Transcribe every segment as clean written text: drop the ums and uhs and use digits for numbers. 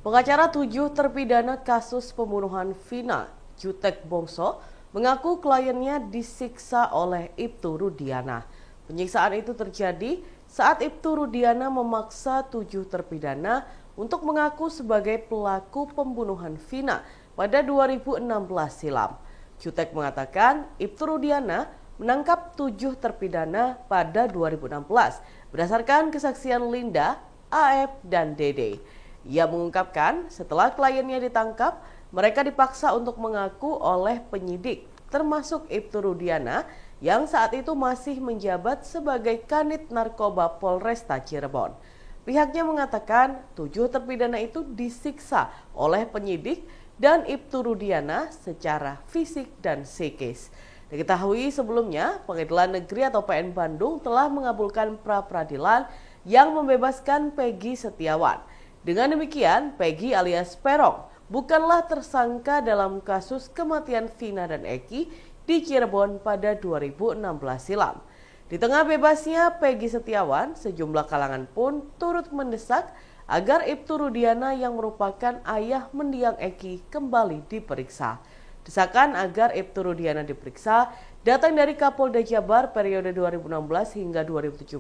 Pengacara 7 terpidana kasus pembunuhan Vina, Jutek Bongso, mengaku kliennya disiksa oleh Ibtu Rudiana. Penyiksaan itu terjadi saat Ibtu Rudiana memaksa 7 terpidana untuk mengaku sebagai pelaku pembunuhan Vina pada 2016 silam. Jutek mengatakan Ibtu Rudiana menangkap 7 terpidana pada 2016 berdasarkan kesaksian Linda, Aep, dan Dede. Ia mengungkapkan setelah kliennya ditangkap, mereka dipaksa untuk mengaku oleh penyidik, termasuk Ibtu Rudiana yang saat itu masih menjabat sebagai Kanit Narkoba Polresta Cirebon. Pihaknya mengatakan 7 terpidana itu disiksa oleh penyidik dan Ibtu Rudiana secara fisik dan psikis. Diketahui sebelumnya, Pengadilan Negeri atau PN Bandung telah mengabulkan pra-peradilan yang membebaskan Peggy Setiawan. Dengan demikian, Peggy alias Peron bukanlah tersangka dalam kasus kematian Vina dan Eki di Cirebon pada 2016 silam. Di tengah bebasnya Peggy Setiawan, sejumlah kalangan pun turut mendesak agar Ibtu Rudiana yang merupakan ayah mendiang Eki kembali diperiksa. Desakan agar Ibtu Rudiana diperiksa datang dari Kapolda Jabar periode 2016 hingga 2017,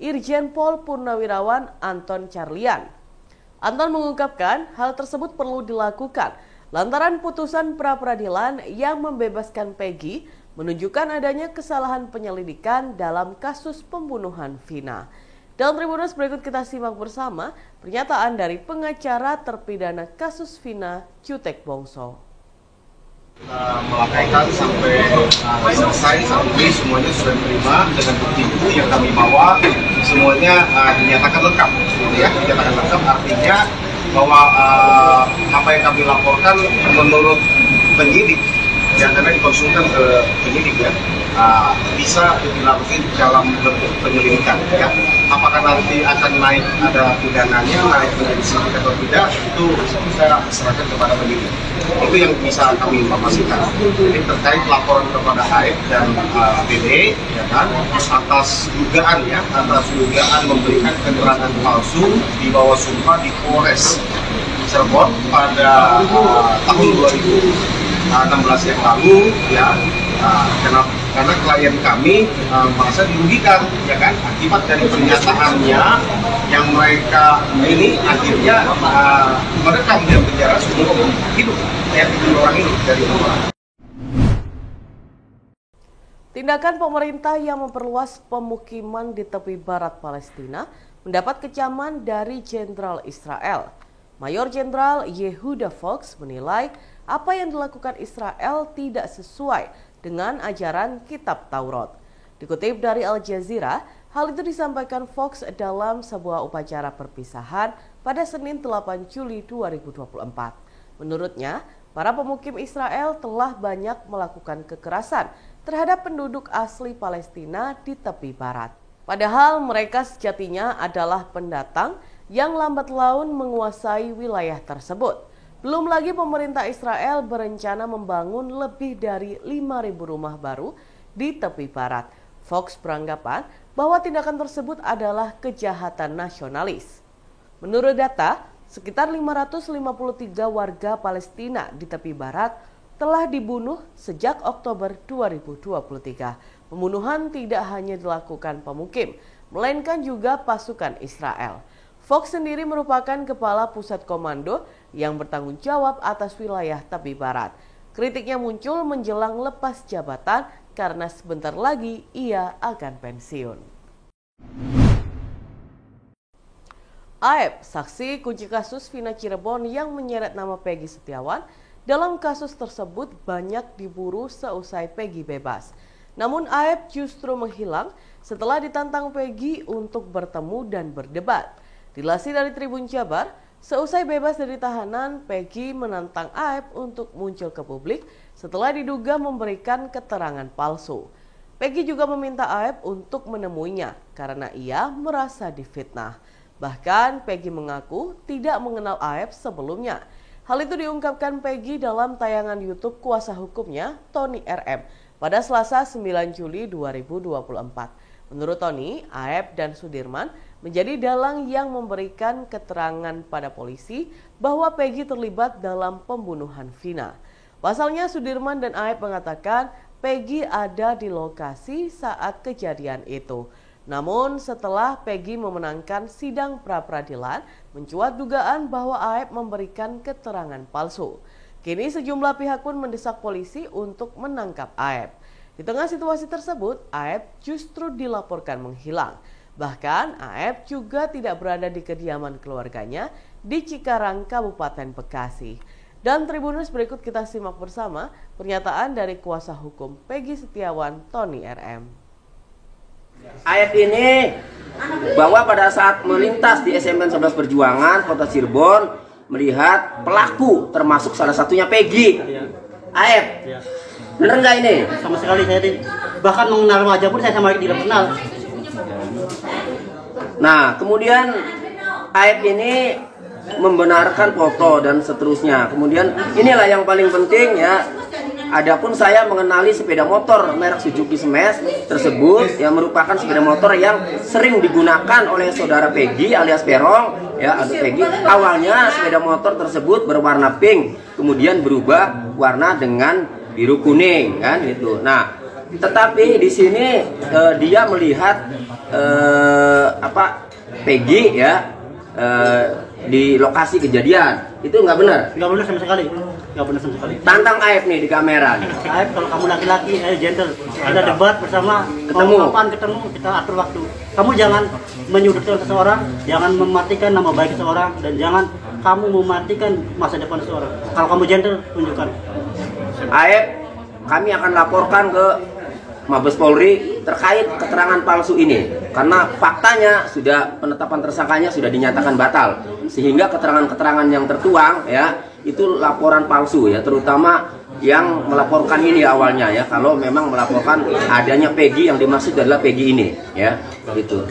Irjen Pol Purnawirawan Anton Carlian. Anton mengungkapkan hal tersebut perlu dilakukan lantaran putusan pra-peradilan yang membebaskan Peggy menunjukkan adanya kesalahan penyelidikan dalam kasus pembunuhan Vina. Dalam Tribunnews berikut kita simak bersama pernyataan dari pengacara terpidana kasus Vina, Jutek Bongso. Melaporkan sampai selesai saat ini semuanya sudah diterima dengan bukti yang kami bawa semuanya dinyatakan lengkap, ya, dinyatakan lengkap artinya bahwa apa yang kami laporkan menurut penyidik yang karena dikonsulkan ke penyidik ya bisa dilakukan dalam bentuk penyelidikan ya. Apakah nanti akan naik ada pidananya, naik menjadi sidik atau tidak, itu kita serahkan kepada penyidik. Itu yang bisa kami informasikan. Jadi terkait laporan kepada AEP dan DD ya kan, atas dugaan memberikan keterangan palsu di bawah sumpah di Polres Cirebon pada tahun 2016 yang lalu ya. Karena klien kami merasa dirugikan ya kan akibat dari pernyataannya yang mereka ini akhirnya merekam di penjara seumur hidup ya, 7 orang hidup dari orang. Tindakan pemerintah yang memperluas pemukiman di tepi barat Palestina mendapat kecaman dari Jenderal Israel. Mayor Jenderal Yehuda Fox menilai apa yang dilakukan Israel tidak sesuai dengan ajaran Kitab Taurat. Dikutip dari Al Jazeera, hal itu disampaikan Fox dalam sebuah upacara perpisahan pada Senin 8 Juli 2024. Menurutnya, para pemukim Israel telah banyak melakukan kekerasan terhadap penduduk asli Palestina di tepi barat. Padahal mereka sejatinya adalah pendatang yang lambat laun menguasai wilayah tersebut. Belum lagi pemerintah Israel berencana membangun lebih dari 5.000 rumah baru di tepi barat. Fox beranggapan bahwa tindakan tersebut adalah kejahatan nasionalis. Menurut data, sekitar 553 warga Palestina di tepi barat telah dibunuh sejak Oktober 2023. Pembunuhan tidak hanya dilakukan pemukim, melainkan juga pasukan Israel. Fox sendiri merupakan kepala pusat komando yang bertanggung jawab atas wilayah tepi barat. Kritiknya muncul menjelang lepas jabatan karena sebentar lagi ia akan pensiun. Aep, saksi kunci kasus Vina Cirebon yang menyeret nama Peggy Setiawan, dalam kasus tersebut banyak diburu seusai Peggy bebas. Namun Aep justru menghilang setelah ditantang Peggy untuk bertemu dan berdebat. Dilansir dari Tribun Jabar, seusai bebas dari tahanan, Peggy menantang Aep untuk muncul ke publik setelah diduga memberikan keterangan palsu. Peggy juga meminta Aep untuk menemuinya karena ia merasa difitnah. Bahkan Peggy mengaku tidak mengenal Aep sebelumnya. Hal itu diungkapkan Peggy dalam tayangan YouTube kuasa hukumnya, Tony RM, pada Selasa 9 Juli 2024. Menurut Tony, Aep dan Sudirman menjadi dalang yang memberikan keterangan pada polisi bahwa Peggy terlibat dalam pembunuhan Vina. Pasalnya Sudirman dan Aep mengatakan Peggy ada di lokasi saat kejadian itu. Namun setelah Peggy memenangkan sidang pra-peradilan, mencuat dugaan bahwa Aep memberikan keterangan palsu. Kini sejumlah pihak pun mendesak polisi untuk menangkap Aep. Di tengah situasi tersebut, Aep justru dilaporkan menghilang. Bahkan Aep juga tidak berada di kediaman keluarganya di Cikarang, Kabupaten Bekasi. Dan Tribuners, berikut kita simak bersama pernyataan dari kuasa hukum Peggy Setiawan, Tony RM. Aep ini bahwa pada saat melintas di SMN 11 Perjuangan, Kota Cirebon, melihat pelaku termasuk salah satunya Peggy. Aep, bener nggak ini? Sama sekali saya bahkan mengenal wajah pun saya sama tidak kenal. Nah, kemudian Aep ini membenarkan foto dan seterusnya. Kemudian inilah yang paling penting ya. Adapun saya mengenali sepeda motor merek Suzuki Smash tersebut yang merupakan sepeda motor yang sering digunakan oleh saudara Peggy alias Perong ya, atau Peggy. Awalnya sepeda motor tersebut berwarna pink, kemudian berubah warna dengan biru kuning kan gitu. Nah, tetapi di sini dia melihat Peggy ya di lokasi kejadian. Itu nggak benar? Nggak benar sama sekali. Nggak benar sama sekali. Tantang Aep nih di kamera. Aep, kalau kamu laki-laki, gentle. Ada debat bersama, Ketemu. kapan ketemu, kita atur waktu. Kamu jangan menyudutkan seseorang, jangan mematikan nama baik seseorang, dan jangan kamu mematikan masa depan seseorang. Kalau kamu gentle, tunjukkan. Aep, kami akan laporkan ke Mabes Polri terkait keterangan palsu ini, karena faktanya sudah penetapan tersangkanya sudah dinyatakan batal, sehingga keterangan-keterangan yang tertuang ya itu laporan palsu ya, terutama yang melaporkan ini awalnya ya, kalau memang melaporkan adanya Peggy, yang dimaksud adalah Peggy ini ya gitu.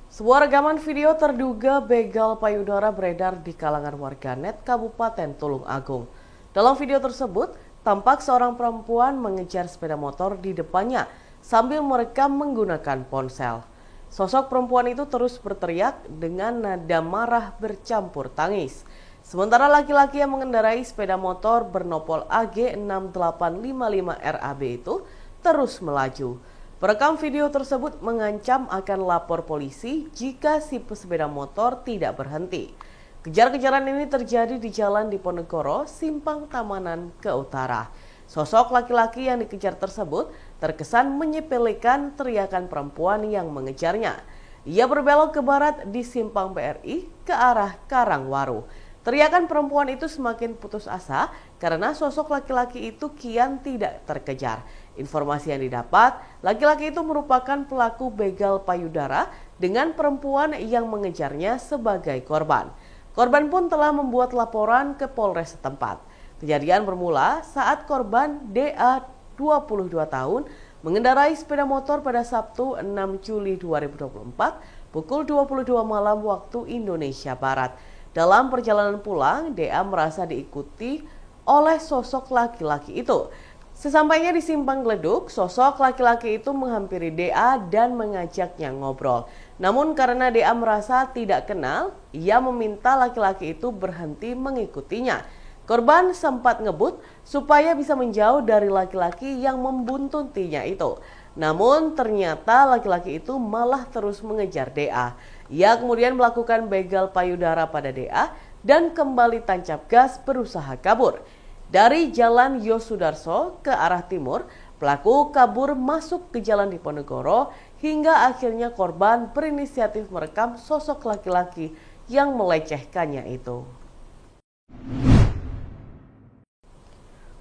Sebuah rekaman video terduga begal payudara beredar di kalangan warganet Kabupaten Tulung Agung. Dalam video tersebut, tampak seorang perempuan mengejar sepeda motor di depannya sambil merekam menggunakan ponsel. Sosok perempuan itu terus berteriak dengan nada marah bercampur tangis. Sementara laki-laki yang mengendarai sepeda motor bernopol AG 6855 RAB itu terus melaju. Perekam video tersebut mengancam akan lapor polisi jika si pesepeda motor tidak berhenti. Kejar-kejaran ini terjadi di Jalan Diponegoro, Simpang Tamanan ke Utara. Sosok laki-laki yang dikejar tersebut terkesan menyepelekan teriakan perempuan yang mengejarnya. Ia berbelok ke barat di Simpang BRI ke arah Karangwaru. Teriakan perempuan itu semakin putus asa karena sosok laki-laki itu kian tidak terkejar. Informasi yang didapat, laki-laki itu merupakan pelaku begal payudara dengan perempuan yang mengejarnya sebagai korban. Korban pun telah membuat laporan ke Polres setempat. Kejadian bermula saat korban DA 22 tahun mengendarai sepeda motor pada Sabtu 6 Juli 2024 pukul 22 malam waktu Indonesia Barat. Dalam perjalanan pulang, DA merasa diikuti oleh sosok laki-laki itu. Sesampainya di Simpang Gleduk, sosok laki-laki itu menghampiri DA dan mengajaknya ngobrol. Namun karena DA merasa tidak kenal, ia meminta laki-laki itu berhenti mengikutinya. Korban sempat ngebut supaya bisa menjauh dari laki-laki yang membuntuntinya itu. Namun ternyata laki-laki itu malah terus mengejar DA. Ia kemudian melakukan begal payudara pada DA dan kembali tancap gas berusaha kabur. Dari Jalan Yosudarso ke arah timur, pelaku kabur masuk ke Jalan Diponegoro hingga akhirnya korban berinisiatif merekam sosok laki-laki yang melecehkannya itu.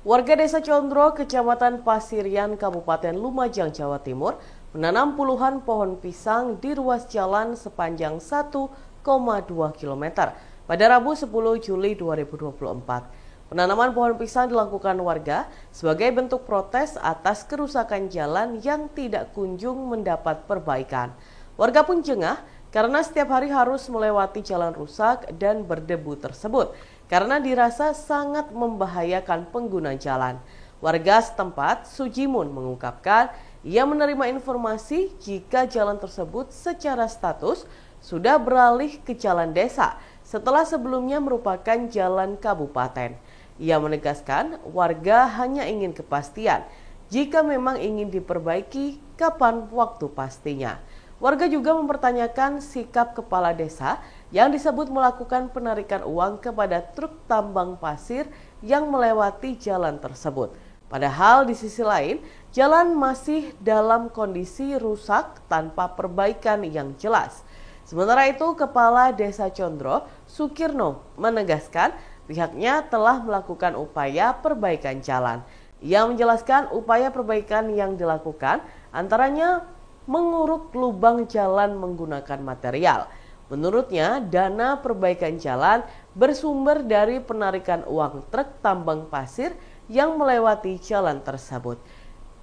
Warga Desa Condro, Kecamatan Pasirian, Kabupaten Lumajang, Jawa Timur, menanam puluhan pohon pisang di ruas jalan sepanjang 1,2 km pada Rabu 10 Juli 2024. Penanaman pohon pisang dilakukan warga sebagai bentuk protes atas kerusakan jalan yang tidak kunjung mendapat perbaikan. Warga pun jengah karena setiap hari harus melewati jalan rusak dan berdebu tersebut karena dirasa sangat membahayakan pengguna jalan. Warga setempat, Sujimun, mengungkapkan Ia menerima informasi jika jalan tersebut secara status sudah beralih ke jalan desa setelah sebelumnya merupakan jalan kabupaten. Ia menegaskan warga hanya ingin kepastian jika memang ingin diperbaiki kapan waktu pastinya. Warga juga mempertanyakan sikap kepala desa yang disebut melakukan penarikan uang kepada truk tambang pasir yang melewati jalan tersebut. Padahal di sisi lain, jalan masih dalam kondisi rusak tanpa perbaikan yang jelas. Sementara itu, Kepala Desa Condro, Sukirno, menegaskan pihaknya telah melakukan upaya perbaikan jalan. Ia menjelaskan upaya perbaikan yang dilakukan antaranya menguruk lubang jalan menggunakan material. Menurutnya, dana perbaikan jalan bersumber dari penarikan uang truk tambang pasir yang melewati jalan tersebut.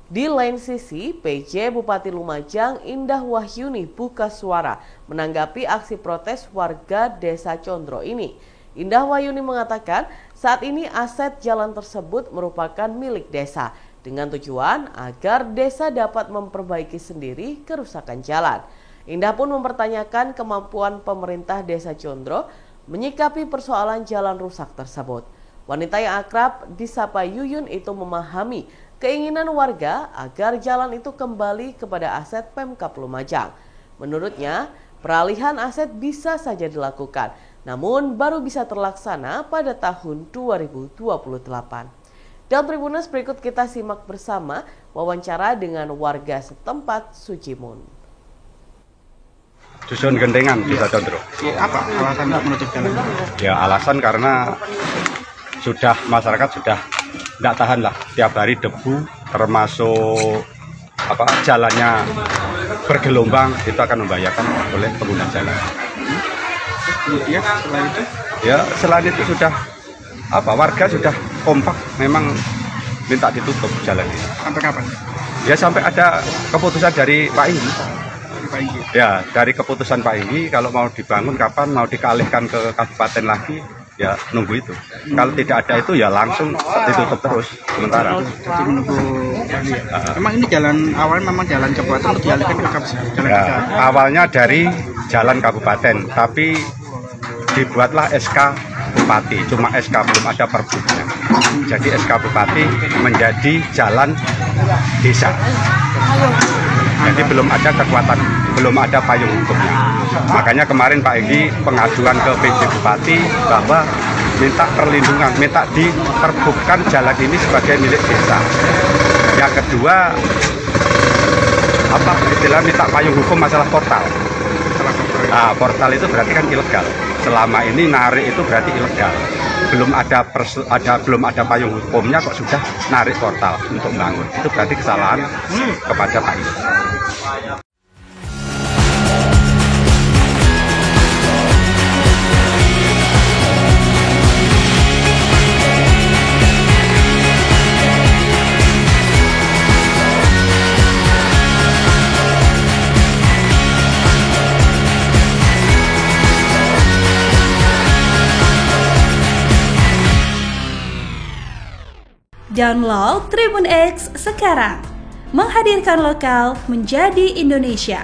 Di lain sisi, PJ Bupati Lumajang Indah Wahyuni buka suara menanggapi aksi protes warga Desa Condro ini. Indah Wahyuni mengatakan saat ini aset jalan tersebut merupakan milik desa dengan tujuan agar desa dapat memperbaiki sendiri kerusakan jalan. Indah pun mempertanyakan kemampuan pemerintah Desa Condro menyikapi persoalan jalan rusak tersebut. Wanita yang akrab disapa Yuyun itu memahami keinginan warga agar jalan itu kembali kepada aset Pemkab Lumajang. Menurutnya, peralihan aset bisa saja dilakukan, namun baru bisa terlaksana pada tahun 2028. Dalam Tribunnews berikut kita simak bersama wawancara dengan warga setempat Sujimun. Dusun Gendengan, Desa Condro. Apa alasan untuk menutup jalan? Ya alasan karena masyarakat sudah tidak tahan lah, tiap hari debu termasuk jalannya bergelombang, itu akan membahayakan oleh pengguna jalan. Kemudian selain itu? Ya selain itu warga sudah kompak memang minta ditutup jalan ini. Sampai kapan? Ya sampai ada keputusan dari Pak Inggi. Pak Inggi. Ya dari keputusan Pak Inggi kalau mau dibangun kapan, mau dikalihkan ke kabupaten lagi, ya nunggu itu. Kalau tidak ada itu ya langsung ditutup terus sementara. Jadi menunggu. Memang ini jalan awalnya memang jalan kabupaten untuk dialihkan ke jalan ya, awalnya dari jalan kabupaten, tapi dibuatlah SK Bupati, cuma SK belum ada perbuknya. Jadi SK Bupati menjadi jalan desa. Jadi belum ada kekuatan, belum ada payung hukumnya. Makanya kemarin Pak Enggi pengajuan ke PJ Bupati bahwa minta perlindungan, minta diperbukkan jalan ini sebagai milik desa. Yang kedua, minta payung hukum masalah portal. Nah, portal itu berarti kan ilegal. Selama ini narik itu berarti ilegal. Belum ada payung hukumnya kok sudah narik portal untuk bangun. Itu berarti kesalahan kepada Pak Inggi. Download Tribun X sekarang, menghadirkan lokal menjadi Indonesia.